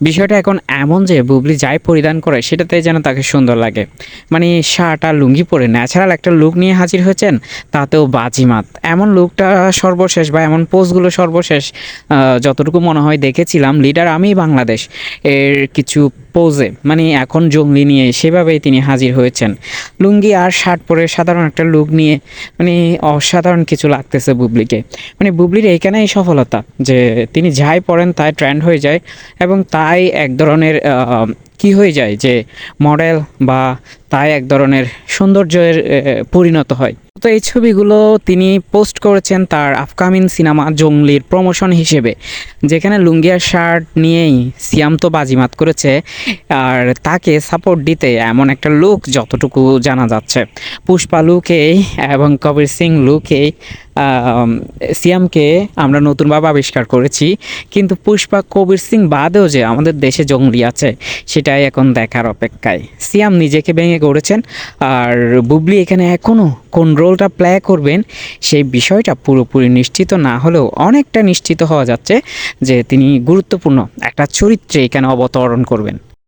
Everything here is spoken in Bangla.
বিষয়টা এখন এমন যে বুবলি যাই পরিধান করে সেটাতে যেন তাকে সুন্দর লাগে। মানে শার্ট আর লুঙ্গি পরে ন্যাচারাল একটা লুক নিয়ে হাজির হয়েছেন, তাতেও বাজিমাত। এমন লুকটা সর্বশেষ বা এমন পোস্টগুলো সর্বশেষ যতটুকু মনে হয় দেখেছিলাম লিডার আমি বাংলাদেশ এর কিছু পোজে, মানে এখন জঙ্গলি নিয়ে সেভাবেই তিনি হাজির হয়েছেন। লুঙ্গি আর শার্ট পরে সাধারণ একটা লুক নিয়ে মানে অসাধারণ কিছু লাগতেছে বুবলিকে। মানে বুবলির এইখানেই সফলতা যে তিনি যাই পড়েন তাই ট্রেন্ড হয়ে যায় এবং তাই এক ধরনের কি হয়ে যায় যে মডেল বা তাই এক ধরনের সৌন্দর্যের পরিণত হয়। তো এই ছবিগুলো তিনি পোস্ট করেছেন তার আপকামিং সিনেমা জঙ্গলির প্রমোশন হিসেবে, যেখানে লুঙ্গি আর শার্ট নিয়েই সিয়াম তো বাজিমাত করেছে। আর তাকে সাপোর্ট দিতে এমন একটা লুক যতটুকু জানা যাচ্ছে, পুষ্পা লুকেই এবং কবির সিং লুকেই সিয়ামকে আমরা নতুনভাবে আবিষ্কার করেছি। কিন্তু পুষ্পা কবির সিং বাদেও যে আমাদের দেশে জঙ্গলি আছে সেটাই এখন দেখার অপেক্ষায়। সিয়াম নিজেকে ভেঙে গড়েছেন, আর বুবলি এখানে এখনও কোন রোলটা প্লে করবেন সেই বিষয়টা পুরোপুরি নিশ্চিত না হলেও অনেকটা নিশ্চিত হওয়া যাচ্ছে যে তিনি গুরুত্বপূর্ণ একটা চরিত্রে এখানে অবতরণ করবেন।